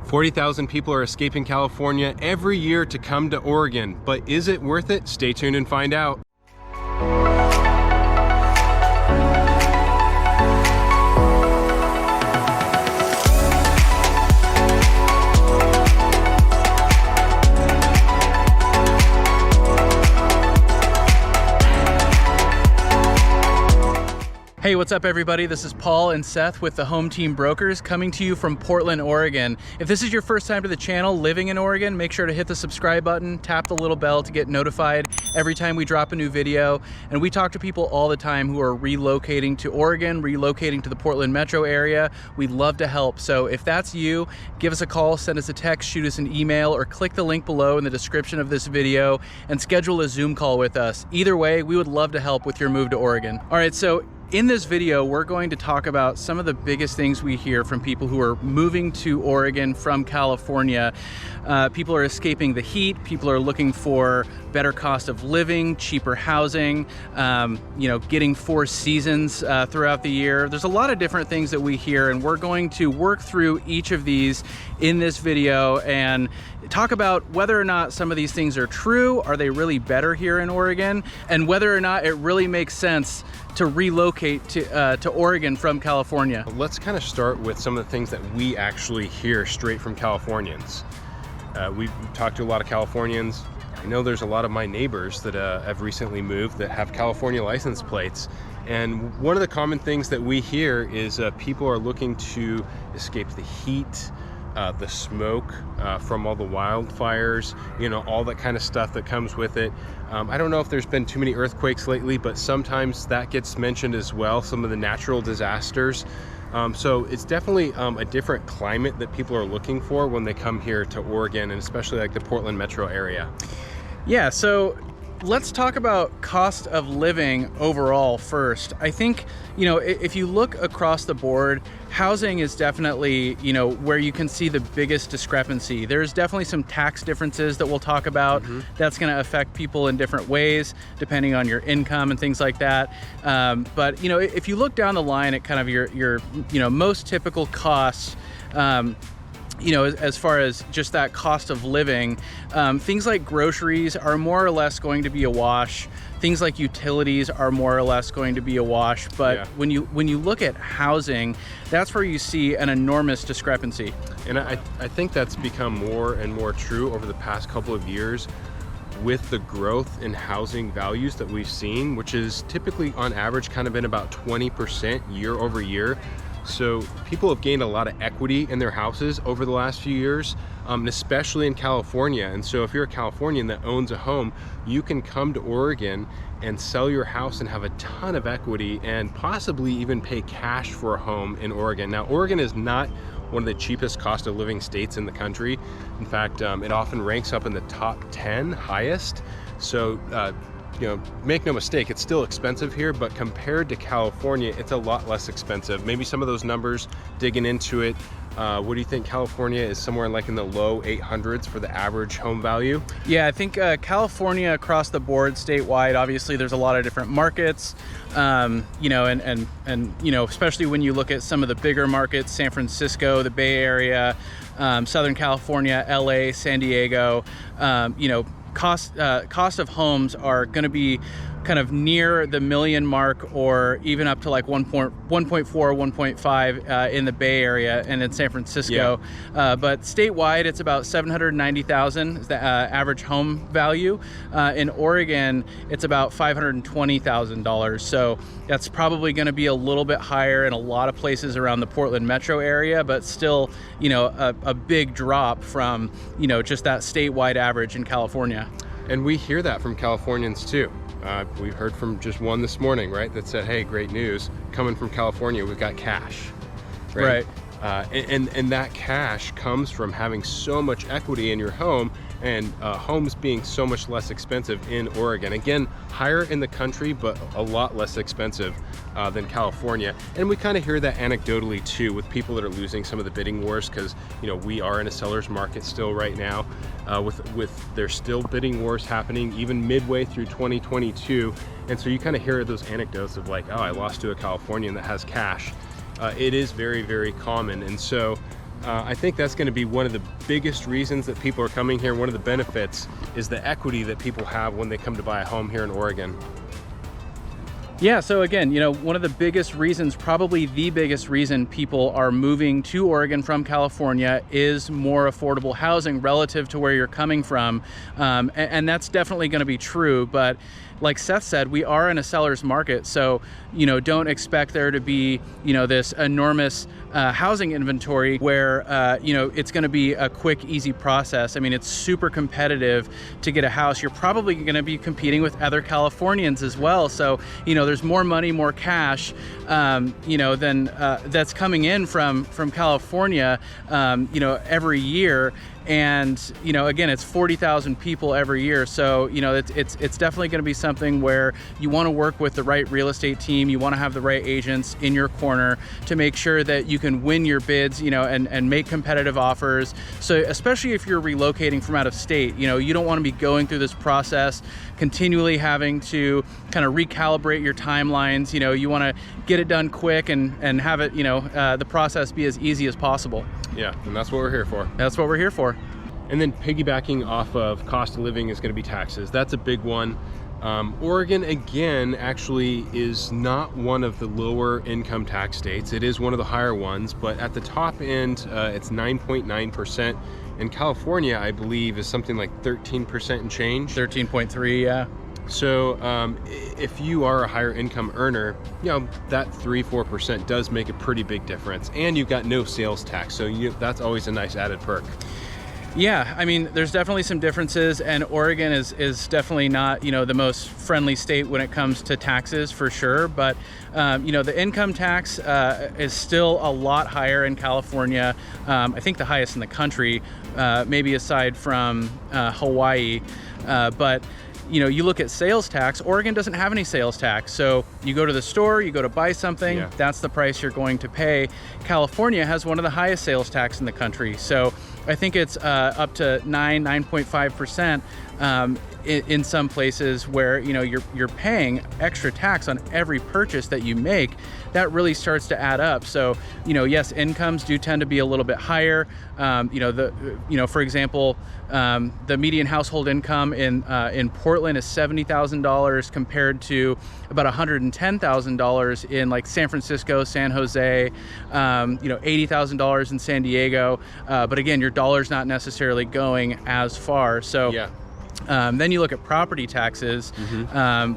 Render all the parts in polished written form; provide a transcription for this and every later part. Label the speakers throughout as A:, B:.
A: 40,000 people are escaping California every year to come to Oregon, but is it worth it? Stay tuned and find out.
B: Hey, what's up everybody? This is Paul and Seth with the Home Team Brokers coming to you from Portland, Oregon. If this is your first time to the channel living in Oregon, make sure to hit the subscribe button, tap the little bell to get notified every time we drop a new video. And we talk to people all the time who are relocating to Oregon, relocating to the Portland metro area. We'd love to help. So if that's you, give us a call, send us a text, shoot us an email, or click the link below in the description of this video and schedule a Zoom call with us. Either way, we would love to help with your move to Oregon. All right, so in this video, we're going to talk about some of the biggest things we hear from people who are moving to Oregon from California. People are escaping the heat. People are looking for better cost of living, cheaper housing, getting 4 seasons throughout the year. There's a lot of different things that we hear, and we're going to work through each of these in this video and talk about whether or not some of these things are true. Are they really better here in Oregon? And whether or not it really makes sense to relocate to Oregon from California.
A: Let's kind of start with some of the things that we actually hear straight from Californians. We've talked to a lot of Californians. I know there's a lot of my neighbors that have recently moved that have California license plates. And one of the common things that we hear is people are looking to escape the heat, the smoke from all the wildfires, all that kind of stuff that comes with it. I don't know if there's been too many earthquakes lately, but sometimes that gets mentioned as well, some of the natural disasters. So it's definitely a different climate that people are looking for when they come here to Oregon, and especially like the Portland metro area.
B: Yeah, so let's talk about cost of living overall first. I think, if you look across the board, housing is definitely, where you can see the biggest discrepancy. There's definitely some tax differences that we'll talk about. That's going to affect people in different ways, depending on your income and things like that. But, if you look down the line at kind of your most typical costs, as far as just that cost of living, things like groceries are more or less going to be a wash. Things like utilities are more or less going to be a wash. But yeah, when you look at housing, that's where you see an enormous discrepancy.
A: And I think that's become more and more true over the past couple of years with the growth in housing values that we've seen, which is typically on average kind of been about 20% year over year. So people have gained a lot of equity in their houses over the last few years, and especially in California. And so if you're a Californian that owns a home, you can come to Oregon and sell your house and have a ton of equity and possibly even pay cash for a home in Oregon. Now, Oregon is not one of the cheapest cost of living states in the country. In fact, it often ranks up in the top 10 highest. So, make no mistake, it's still expensive here, but compared to California, it's a lot less expensive. Maybe some of those numbers, digging into it, what do you think? California is somewhere like in the low 800s for the average home value?
B: Yeah, I think California across the board, statewide, obviously there's a lot of different markets, and especially when you look at some of the bigger markets, San Francisco, the Bay Area, Southern California, LA, San Diego, cost of homes are going to be kind of near the million mark, or even up to like 1.4, 1.5 in the Bay Area and in San Francisco. Yeah. But statewide, it's about $790,000 is the average home value. In Oregon, it's about $520,000. So that's probably going to be a little bit higher in a lot of places around the Portland metro area, but still, a big drop from, just that statewide average in California.
A: And we hear that from Californians too. We heard from just one this morning, right, that said, hey, great news, coming from California, we've got cash, right? And that cash comes from having so much equity in your home, and homes being so much less expensive in Oregon. Again, higher in the country, but a lot less expensive than California. And we kind of hear that anecdotally too, with people that are losing some of the bidding wars, because we are in a seller's market still right now, with there's still bidding wars happening even midway through 2022. And so you kind of hear those anecdotes of like, oh, I lost to a Californian that has cash. It is very, very common. And so I think that's going to be one of the biggest reasons that people are coming here. One of the benefits is the equity that people have when they come to buy a home here in Oregon.
B: Yeah, so again, you know, one of the biggest reasons, probably the biggest reason people are moving to Oregon from California is more affordable housing relative to where you're coming from. And that's definitely going to be true. But like Seth said, we are in a seller's market. So, you know, don't expect there to be, you know, this enormous housing inventory where, you know, it's going to be a quick, easy process. I mean, it's super competitive to get a house. You're probably going to be competing with other Californians as well. So, you know, there's more money, more cash, you know, than that's coming in from California, you know, every year. And, you know, again, it's 40,000 people every year. So, you know, it's definitely going to be something where you want to work with the right real estate team. You want to have the right agents in your corner to make sure that you can win your bids, you know, and make competitive offers. So especially if you're relocating from out of state, you know, you don't want to be going through this process, continually having to kind of recalibrate your timelines. You know, you want to get it done quick and have it, you know, the process be as easy as possible.
A: Yeah, and that's what we're here for.
B: That's what we're here for.
A: And then piggybacking off of cost of living is going to be taxes. That's a big one. Oregon, again, actually is not one of the lower income tax states. It is one of the higher ones, but at the top end, it's 9.9%. And California, I believe, is something like 13% and change.
B: 13.3, yeah.
A: So if you are a higher income earner, you know, that 3-4% does make a pretty big difference. And you've got no sales tax, so that's always a nice added perk.
B: Yeah, I mean, there's definitely some differences, and Oregon is definitely not, you know, the most friendly state when it comes to taxes, for sure. But, you know, the income tax is still a lot higher in California. I think the highest in the country, maybe aside from Hawaii. But you know, you look at sales tax, Oregon doesn't have any sales tax. So you go to the store, you go to buy something,
A: yeah, that's
B: the price you're going to pay. California has one of the highest sales tax in the country. So I think it's up to 9.5% in some places where, you know, you're paying extra tax on every purchase that you make. That really starts to add up. So, you know, yes, incomes do tend to be a little bit higher. You know, for example, the median household income in Portland is $70,000 compared to about $110,000 in like San Francisco, San Jose, you know, $80,000 in San Diego. But again, your dollar's not necessarily going as far. So
A: yeah.
B: Then you look at property taxes,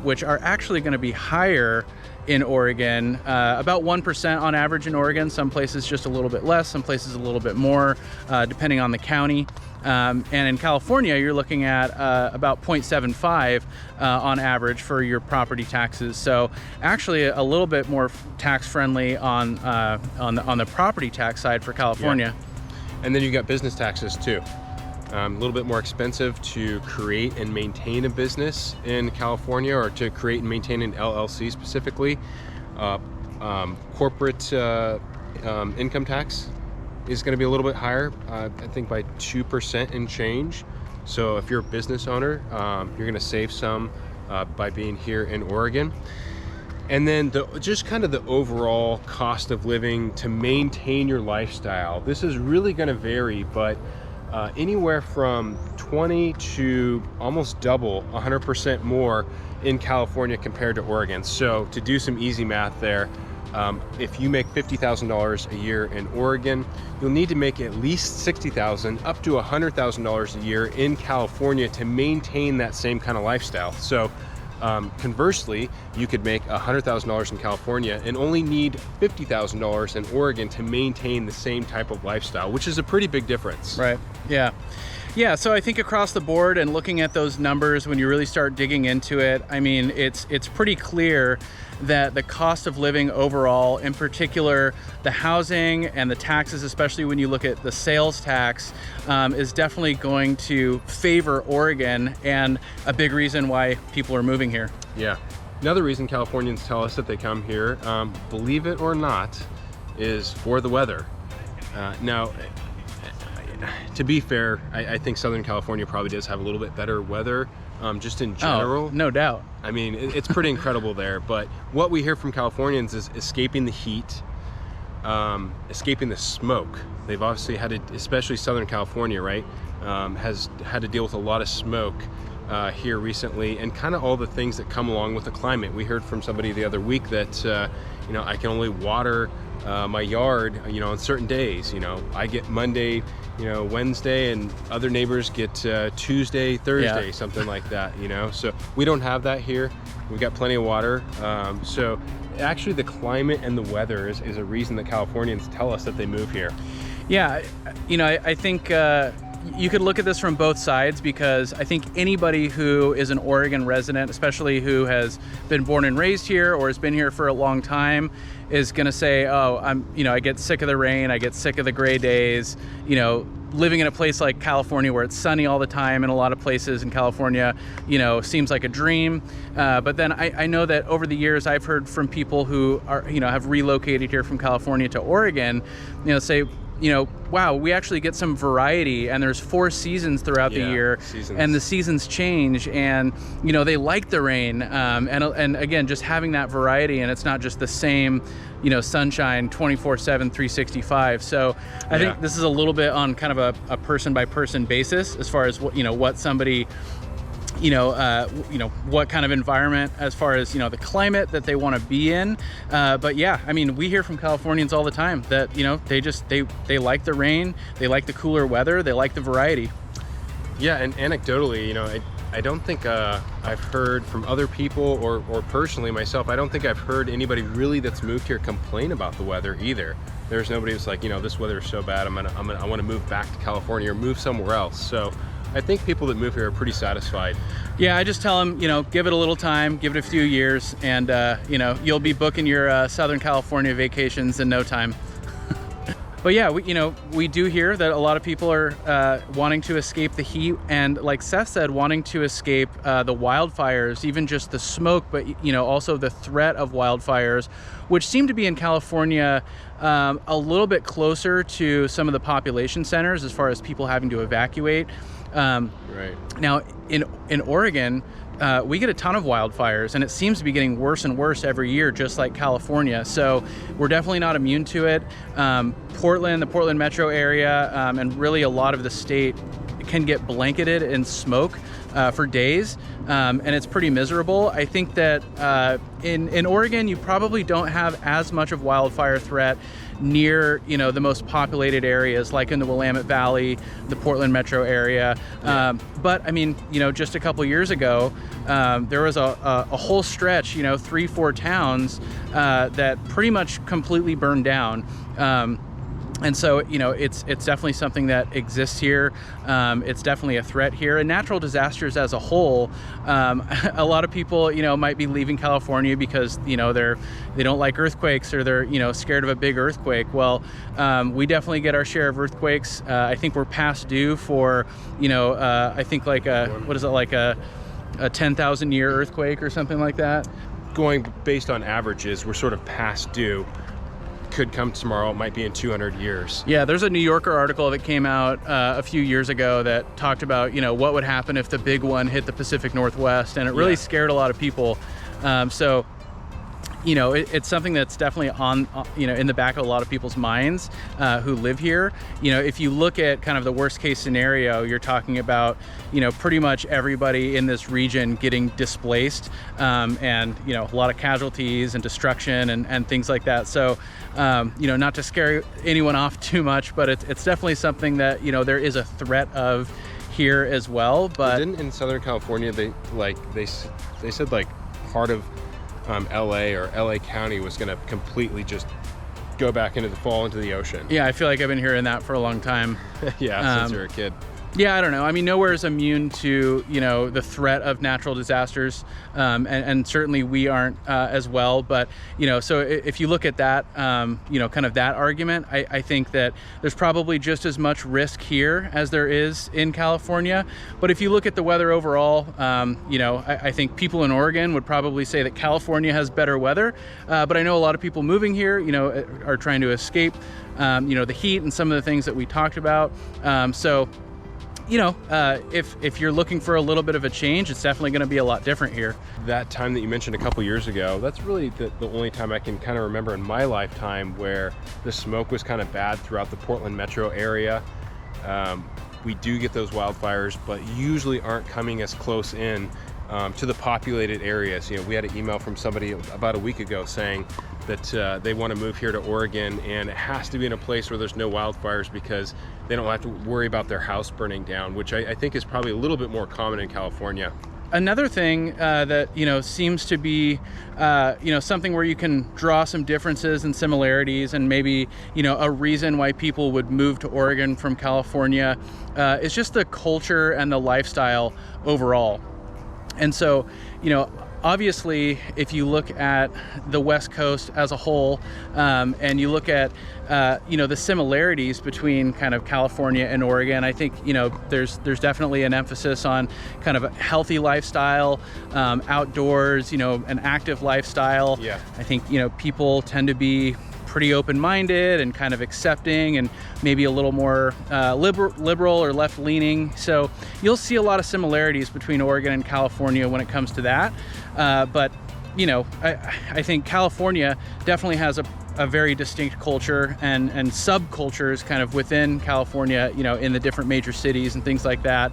B: which are actually going to be higher in Oregon, about 1% on average in Oregon. Some places just a little bit less, some places a little bit more, depending on the county. And in California, you're looking at about 0.75 on average for your property taxes. So actually a little bit more tax friendly on the property tax side for California.
A: Yeah. And then you got business taxes too. A little bit more expensive to create and maintain a business in California, or to create and maintain an LLC specifically. Corporate income tax is going to be a little bit higher, I think by 2% and change. So if you're a business owner, you're going to save some by being here in Oregon. And then just kind of the overall cost of living to maintain your lifestyle. This is really going to vary, but anywhere from 20 to almost double, 100% more in California compared to Oregon. So to do some easy math there, if you make $50,000 a year in Oregon, you'll need to make at least $60,000 up to $100,000 a year in California to maintain that same kind of lifestyle. So conversely, you could make $100,000 in California and only need $50,000 in Oregon to maintain the same type of lifestyle, which is a pretty big difference.
B: Right. Yeah. Yeah, so I think across the board and looking at those numbers, when you really start digging into it, I mean, it's pretty clear that the cost of living overall, in particular, the housing and the taxes, especially when you look at the sales tax, is definitely going to favor Oregon, and a big reason why people are moving here.
A: Yeah. Another reason Californians tell us that they come here, believe it or not, is for the weather. Now, to be fair, I think Southern California probably does have a little bit better weather, just in general.
B: Oh, no doubt.
A: I mean, it's pretty incredible there. But what we hear from Californians is escaping the heat, escaping the smoke. They've obviously had to, especially Southern California, right, has had to deal with a lot of smoke here recently, and kind of all the things that come along with the climate. We heard from somebody the other week that you know, I can only water my yard, you know, on certain days. You know, I get Monday, you know, Wednesday, and other neighbors get Tuesday, Thursday, something like that, you know. So we don't have that here. We've got plenty of water. So actually the climate and the weather is a reason that Californians tell us that they move here.
B: Yeah, you know, I think you could look at this from both sides, because I think anybody who is an Oregon resident, especially who has been born and raised here or has been here for a long time, is going to say, oh, I get sick of the rain, I get sick of the gray days. You know, living in a place like California where it's sunny all the time, in a lot of places in California, you know, seems like a dream. But then I know that over the years I've heard from people who are, you know, have relocated here from California to Oregon, you know, say, you know, wow, we actually get some variety, and there's 4 seasons throughout the year, and the seasons change, and, you know, they like the rain, and again, just having that variety, and it's not just the same, you know, sunshine 24/7, 365. So I think this is a little bit on kind of a person by person basis, as far as what, you know, what somebody, you know, what kind of environment, as far as, you know, the climate that they want to be in. But yeah, I mean, we hear from Californians all the time that, you know, they like the rain, they like the cooler weather, they like the variety.
A: Yeah, and anecdotally, you know, I don't think I've heard from other people, or personally myself, I don't think I've heard anybody really that's moved here complain about the weather either. There's nobody who's like, you know, this weather is so bad, I want to move back to California or move somewhere else. So I think people that move here are pretty satisfied.
B: Yeah, I just tell them, you know, give it a little time, give it a few years, and you know, you'll be booking your Southern California vacations in no time. But yeah, we do hear that a lot of people are wanting to escape the heat, and like Seth said, wanting to escape the wildfires, even just the smoke, but, you know, also the threat of wildfires, which seem to be in California a little bit closer to some of the population centers as far as people having to evacuate.
A: Right.
B: Now, in Oregon, we get a ton of wildfires, and it seems to be getting worse and worse every year, just like California. So we're definitely not immune to it. Portland, the Portland metro area, and really a lot of the state can get blanketed in smoke for days, and it's pretty miserable. I think that in Oregon, you probably don't have as much of wildfire threat near, you know, the most populated areas, like in the Willamette Valley, the Portland metro area. But I mean, you know, just a couple years ago, there was a whole stretch, you know, 3-4 towns that pretty much completely burned down. And so, you know, it's definitely something that exists here. It's definitely a threat here. And natural disasters as a whole, a lot of people, you know, might be leaving California because, you know, they don't like earthquakes, or they're, you know, scared of a big earthquake. Well, we definitely get our share of earthquakes. I think we're past due for, you know, I think like a 10,000 year earthquake or something like that.
A: Going based on averages, we're sort of past due. Could come tomorrow, it might be in 200 years.
B: Yeah, there's a New Yorker article that came out a few years ago that talked about, you know, what would happen if the big one hit the Pacific Northwest, and it really scared a lot of people. So, you know, it's something that's definitely on, you know, in the back of a lot of people's minds who live here. You know, if you look at kind of the worst case scenario, you're talking about, you know, pretty much everybody in this region getting displaced, and, you know, a lot of casualties and destruction and things like that. So, you know, not to scare anyone off too much, but it's definitely something that, you know, there is a threat of here as well. But
A: didn't in Southern California, they said like part of LA or LA County was going to completely just go back into the ocean.
B: Yeah, I feel like I've been hearing that for a long time.
A: Yeah, since you were a kid.
B: Yeah, I don't know. I mean, nowhere is immune to, you know, the threat of natural disasters, and certainly we aren't as well. But, you know, so if you look at that, you know, kind of that argument, I think that there's probably just as much risk here as there is in California. But if you look at the weather overall, you know, I think people in Oregon would probably say that California has better weather. But I know a lot of people moving here, you know, are trying to escape, you know, the heat and some of the things that we talked about. So, if you're looking for a little bit of a change, it's definitely going to be a lot different here.
A: That time that you mentioned a couple years ago, that's really the only time I can kind of remember in my lifetime where the smoke was kind of bad throughout the Portland metro area. We do get those wildfires, but usually aren't coming as close in to the populated areas. We had an email from somebody about a week ago saying that they want to move here to Oregon, and it has to be in a place where there's no wildfires because they don't have to worry about their house burning down, which I think is probably a little bit more common in California.
B: Another thing that seems to be something where you can draw some differences and similarities, and maybe a reason why people would move to Oregon from California is just the culture and the lifestyle overall. And so, obviously, if you look at the West Coast as a whole, and you look at the similarities between kind of California and Oregon, I think there's definitely an emphasis on kind of a healthy lifestyle, outdoors, an active lifestyle.
A: Yeah.
B: I think people tend to be pretty open-minded and kind of accepting, and maybe a little more liberal or left-leaning. So you'll see a lot of similarities between Oregon and California when it comes to that. But I think California definitely has a very distinct culture and subcultures kind of within California, in the different major cities and things like that,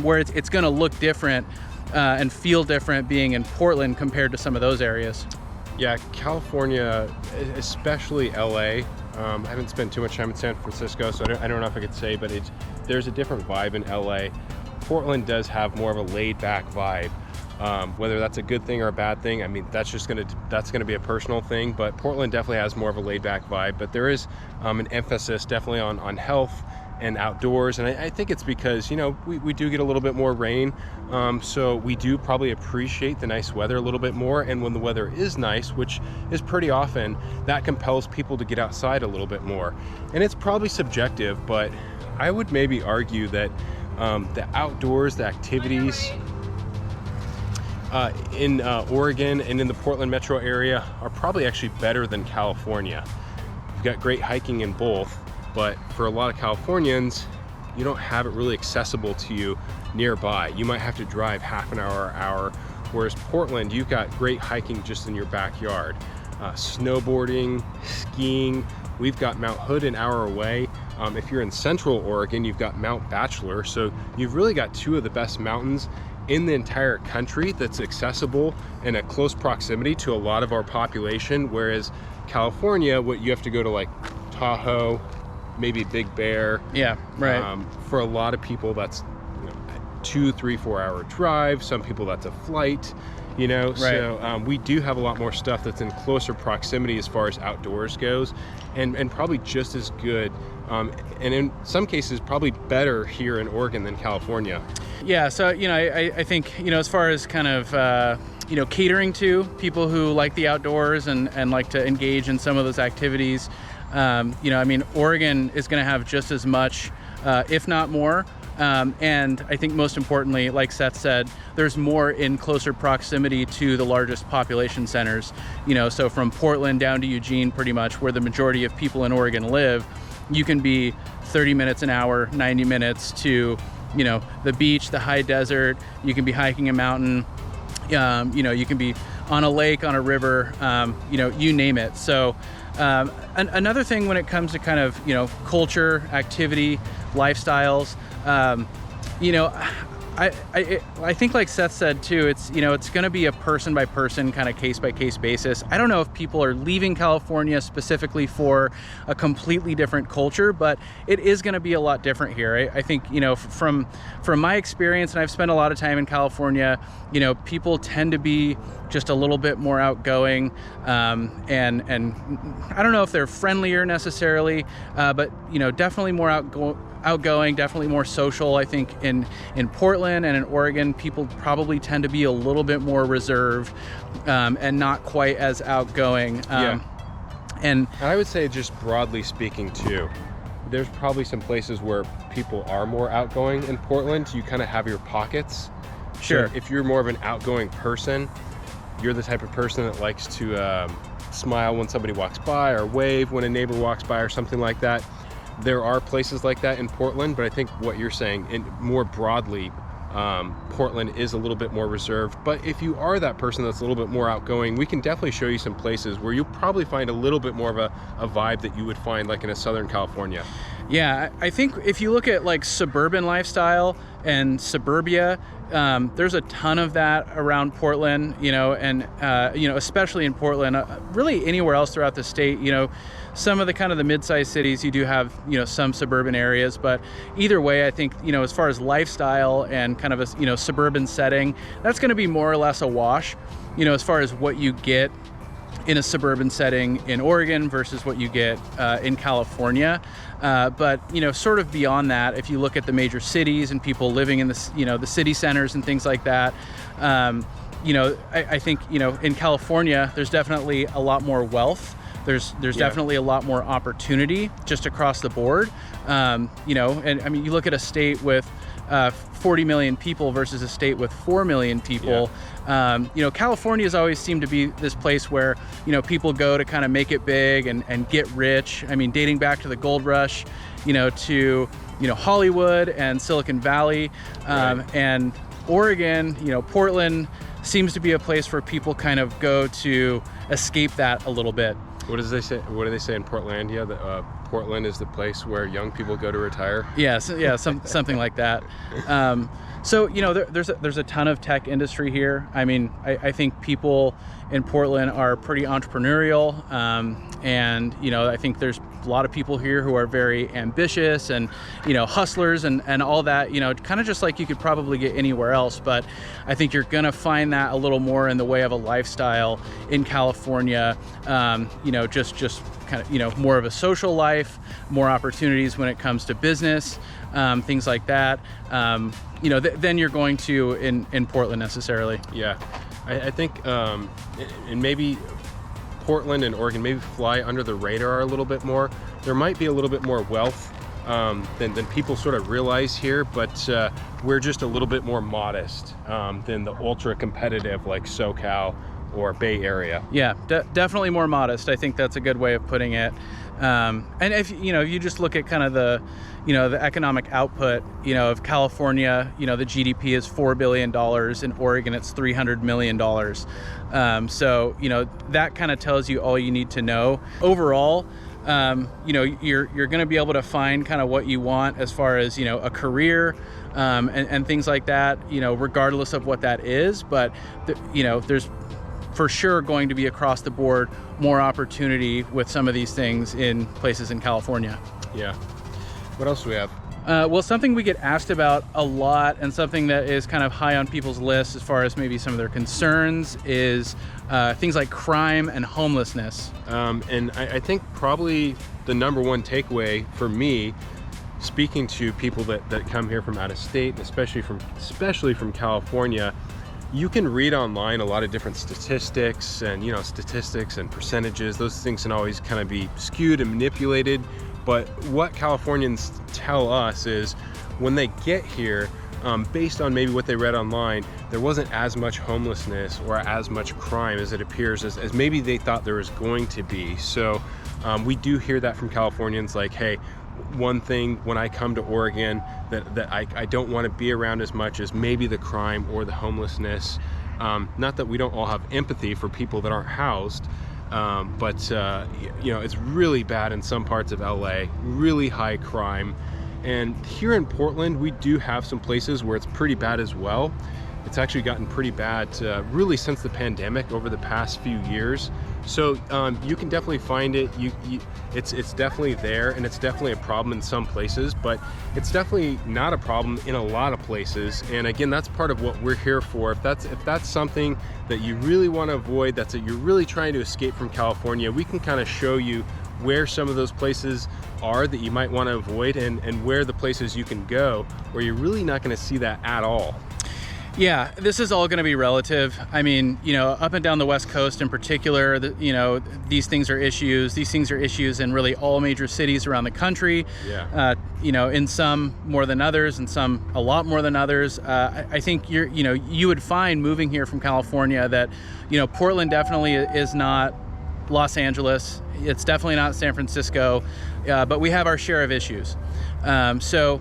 B: where it's going to look different and feel different being in Portland compared to some of those areas.
A: Yeah, California, especially LA. I haven't spent too much time in San Francisco, so I don't know if I could say, but there's a different vibe in LA. Portland does have more of a laid-back vibe. Whether that's a good thing or a bad thing, I mean, that's gonna be a personal thing. But Portland definitely has more of a laid-back vibe. But there is an emphasis definitely on health and outdoors, and I think it's because we do get a little bit more rain, so we do probably appreciate the nice weather a little bit more. And when the weather is nice, which is pretty often, that compels people to get outside a little bit more. And it's probably subjective, but I would maybe argue that the outdoors, the activities in Oregon and in the Portland metro area are probably actually better than California. You've got great hiking in both, but for a lot of Californians, you don't have it really accessible to you nearby. You might have to drive half an hour or hour, whereas Portland, you've got great hiking just in your backyard. Snowboarding, skiing, we've got Mount Hood an hour away. If you're in central Oregon, you've got Mount Bachelor, so you've really got two of the best mountains in the entire country that's accessible in a close proximity to a lot of our population, whereas California, what you have to go to like Tahoe, maybe Big Bear.
B: Yeah, right.
A: For a lot of people, that's a 2, 3, 4 hour drive. Some people that's a flight,
B: Right.
A: So we do have a lot more stuff that's in closer proximity as far as outdoors goes, and probably just as good, and in some cases probably better here in Oregon than California.
B: Yeah, so I think as far as kind of catering to people who like the outdoors and like to engage in some of those activities, Oregon is going to have just as much, if not more. And I think most importantly, like Seth said, there's more in closer proximity to the largest population centers. So from Portland down to Eugene, pretty much where the majority of people in Oregon live, you can be 30 minutes an hour, 90 minutes to the beach, the high desert. You can be hiking a mountain. You can be on a lake, on a river, you name it. So another thing when it comes to kind of, culture, activity, lifestyles, I think like Seth said too, it's going to be a person by person kind of case by case basis. I don't know if people are leaving California specifically for a completely different culture, but it is going to be a lot different here. I think, from my experience, and I've spent a lot of time in California, people tend to be just a little bit more outgoing, and I don't know if they're friendlier necessarily, but definitely more outgoing, definitely more social. I think in Portland and in Oregon, people probably tend to be a little bit more reserved, and not quite as outgoing. And
A: I would say, just broadly speaking too, there's probably some places where people are more outgoing. In Portland, you kind of have your pockets.
B: Sure.
A: So if you're more of an outgoing person, you're the type of person that likes to smile when somebody walks by, or wave when a neighbor walks by, or something like that. there are places like that in Portland, but I think what you're saying, and more broadly, Portland is a little bit more reserved. But if you are that person that's a little bit more outgoing, we can definitely show you some places where you'll probably find a little bit more of a vibe that you would find like in a Southern California.
B: Yeah, I think if you look at like suburban lifestyle and suburbia, there's a ton of that around Portland, and especially in Portland, really anywhere else throughout the state. Some of the kind of the mid-sized cities, you do have some suburban areas, but either way, I think as far as lifestyle and kind of a suburban setting, that's going to be more or less a wash. As far as what you get in a suburban setting in Oregon versus what you get in California. But sort of beyond that, if you look at the major cities and people living in the city centers and things like that, I think in California there's definitely a lot more wealth. There's definitely a lot more opportunity just across the board. And I mean, you look at a state with 40 million people versus a state with 4 million people. California has always seemed to be this place where, people go to kind of make it big and get rich. I mean, dating back to the gold rush, to, Hollywood and Silicon Valley, and Oregon, Portland seems to be a place where people kind of go to escape that a little bit.
A: What do they say in Portlandia? That Portland is the place where young people go to retire?
B: Something like that. So there's a ton of tech industry here. I mean, I think people in Portland are pretty entrepreneurial, and I think there's a lot of people here who are very ambitious and hustlers and all that. Kind of just like you could probably get anywhere else. But I think you're gonna find that a little more in the way of a lifestyle in California. Just kind of more of a social life, more opportunities when it comes to business, things like that. Than you're going to in Portland necessarily. Yeah,
A: I think, and maybe Portland and Oregon maybe fly under the radar a little bit more. There might be a little bit more wealth than people sort of realize here, but we're just a little bit more modest than the ultra competitive like SoCal or Bay Area.
B: Yeah, definitely more modest. I think that's a good way of putting it. And if you just look at kind of the economic output, of California, the GDP is $4 billion. In Oregon, it's $300 million. So, that kind of tells you all you need to know. Overall, you're going to be able to find kind of what you want as far as, a career, and things like that, regardless of what that is. But, there's for sure going to be across the board more opportunity with some of these things in places in California.
A: Yeah. What else do we have?
B: Well, something we get asked about a lot and something that is kind of high on people's lists as far as maybe some of their concerns is things like crime and homelessness.
A: And I think probably the number one takeaway for me, speaking to people that come here from out of state, especially from California, you can read online a lot of different statistics and percentages. Those things can always kind of be skewed and manipulated. But what Californians tell us is when they get here, based on maybe what they read online, there wasn't as much homelessness or as much crime as it appears as maybe they thought there was going to be. So we do hear that from Californians, like, hey, one thing when I come to Oregon that I don't want to be around as much as maybe the crime or the homelessness. Not that we don't all have empathy for people that aren't housed, but it's really bad in some parts of LA, really high crime. And here in Portland, we do have some places where it's pretty bad as well. It's actually gotten pretty bad really since the pandemic over the past few years. So you can definitely find it. It's definitely there, and it's definitely a problem in some places, but it's definitely not a problem in a lot of places. And again, that's part of what we're here for. If that's something that you really want to avoid, you're really trying to escape from California, we can kind of show you where some of those places are that you might want to avoid, and where the places you can go where you're really not going to see that at all.
B: Yeah, this is all going to be relative. I mean, up and down the West Coast in particular, these things are issues. These things are issues in really all major cities around the country.
A: Yeah.
B: In some more than others, and some a lot more than others. I think you would find moving here from California that, Portland definitely is not Los Angeles. It's definitely not San Francisco, but we have our share of issues. So,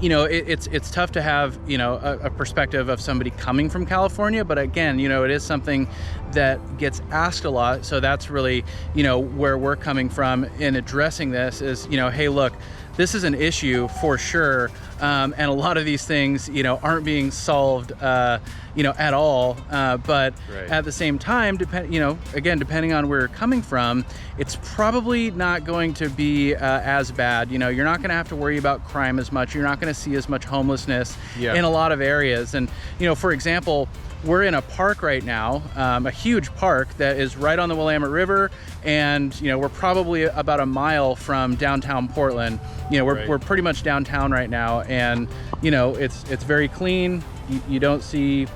B: you know, it's tough to have, you know, a perspective of somebody coming from California, but again, you know, it is something that gets asked a lot. So that's really, you know, where we're coming from in addressing this is, you know, hey, look, this is an issue for sure. And a lot of these things, you know, aren't being solved, you know, at all. But
A: Right.
B: at the same time, you know, again, depending on where you're coming from, it's probably not going to be as bad. You know, you're not going to have to worry about crime as much. You're not going to see as much homelessness in a lot of areas. And, you know, for example, we're in a park right now, a huge park that is right on the Willamette River, and you know we're probably about a mile from downtown Portland. You know we're pretty much downtown right now, and you know it's very clean. You don't see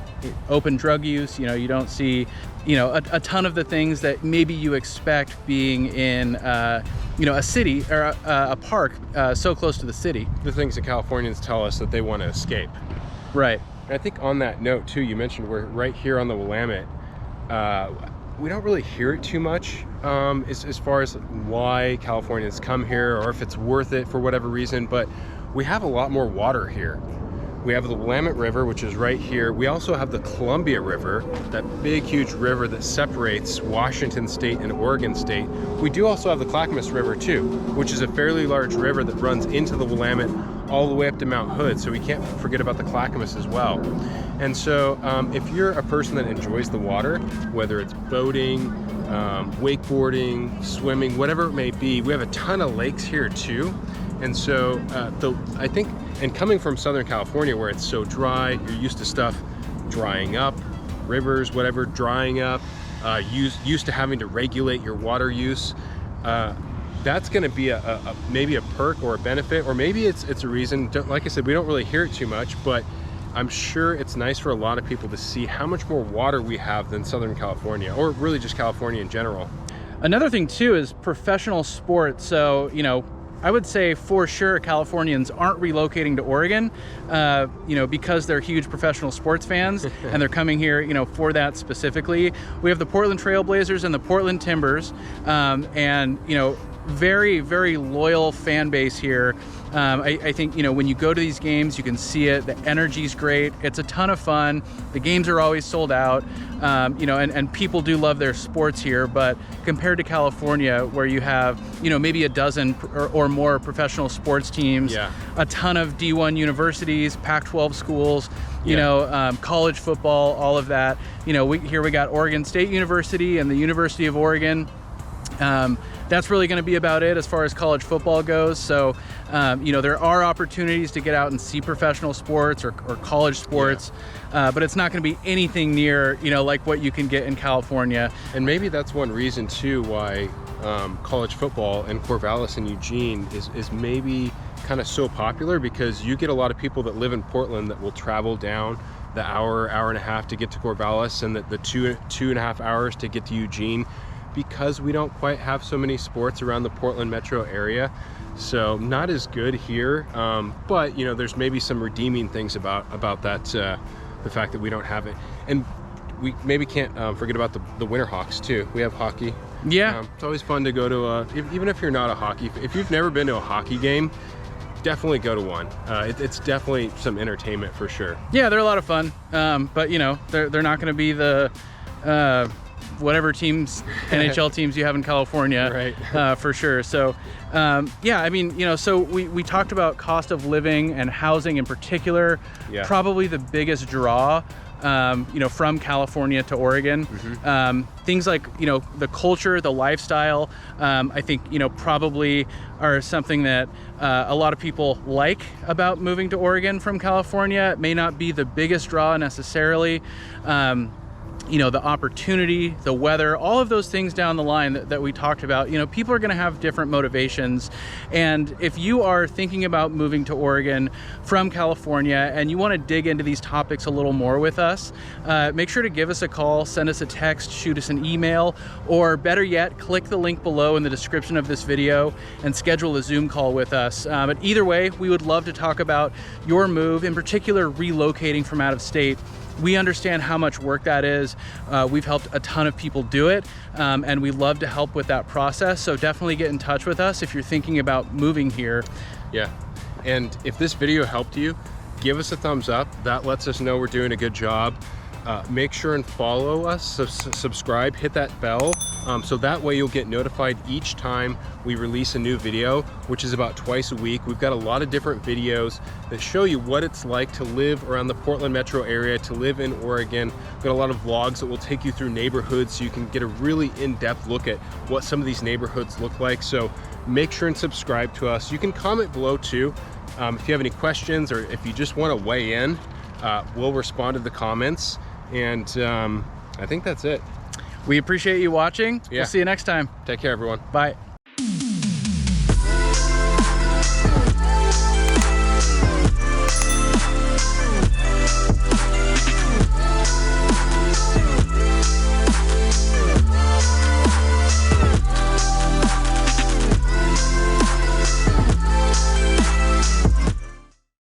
B: open drug use. You know you don't see a ton of the things that maybe you expect being in you know a city or a park so close to the city.
A: The things that Californians tell us that they want to escape.
B: Right.
A: And I think on that note too, you mentioned we're right here on the Willamette. We don't really hear it too much as far as why Californians come here or if it's worth it for whatever reason, but we have a lot more water here. We have the Willamette River, which is right here. We also have the Columbia River, that big, huge river that separates Washington State and Oregon State. We do also have the Clackamas River too, which is a fairly large river that runs into the Willamette all the way up to Mount Hood, so we can't forget about the Clackamas as well. And so if you're a person that enjoys the water, whether it's boating, wakeboarding, swimming, whatever it may be, we have a ton of lakes here too. And so I think, and coming from Southern California where it's so dry, you're used to stuff drying up, rivers, whatever, drying up, used to having to regulate your water use. That's going to be maybe a perk or a benefit, or maybe it's a reason. Like I said, we don't really hear it too much, but I'm sure it's nice for a lot of people to see how much more water we have than Southern California, or really just California in general.
B: Another thing too is professional sports. So, you know, I would say for sure Californians aren't relocating to Oregon, you know, because they're huge professional sports fans and they're coming here, you know, for that specifically. We have the Portland Trail Blazers and the Portland Timbers, and, you know, very, very loyal fan base here. I think, you know, when you go to these games, you can see it. The energy's great. It's a ton of fun. The games are always sold out, you know, and people do love their sports here. But compared to California, where you have, you know, maybe a dozen or more professional sports teams, a ton of D1 universities, Pac-12 schools, you know, college football, all of that. You know, here we got Oregon State University and the University of Oregon. That's really going to be about it as far as college football goes. So, you know, there are opportunities to get out and see professional sports or college sports, but it's not going to be anything near, you know, like what you can get in California.
A: And maybe that's one reason too why college football in Corvallis and Eugene is maybe kind of so popular, because you get a lot of people that live in Portland that will travel down the hour and a half to get to Corvallis, and the two and a half hours to get to Eugene, because we don't quite have so many sports around the Portland metro area. So not as good here, but you know, there's maybe some redeeming things about that, the fact that we don't have it. And we maybe can't forget about the Winterhawks too. We have hockey. It's always fun to go to even if you're not a hockey, if you've never been to a hockey game, definitely go to one. It's definitely some entertainment for sure.
B: Yeah, they're a lot of fun, but you know, they're not going to be the whatever teams, NHL teams you have in California,
A: right?
B: For sure. So, yeah, I mean, you know, so we talked about cost of living and housing in particular. Probably the biggest draw, you know, from California to Oregon. Things like, you know, the culture, the lifestyle, I think, you know, probably are something that a lot of people like about moving to Oregon from California. It may not be the biggest draw necessarily. You know, the opportunity, the weather, all of those things down the line that we talked about, you know, people are going to have different motivations. And if you are thinking about moving to Oregon from California and you want to dig into these topics a little more with us, make sure to give us a call, send us a text, shoot us an email, or better yet, click the link below in the description of this video and schedule a Zoom call with us. But either way, we would love to talk about your move, in particular relocating from out of state. We understand how much work that is. We've helped a ton of people do it, and we love to help with that process. So definitely get in touch with us if you're thinking about moving here.
A: Yeah, and if this video helped you, give us a thumbs up. That lets us know we're doing a good job. Make sure and follow us, subscribe, hit that bell, so that way you'll get notified each time we release a new video, which is about twice a week. We've got a lot of different videos that show you what it's like to live around the Portland metro area, to live in Oregon. We've got a lot of vlogs that will take you through neighborhoods so you can get a really in-depth look at what some of these neighborhoods look like. So make sure and subscribe to us. You can comment below too. If you have any questions or if you just want to weigh in, we'll respond to the comments. And I think that's it.
B: We appreciate you watching.
A: Yeah.
B: We'll see you next time.
A: Take care, everyone.
B: Bye.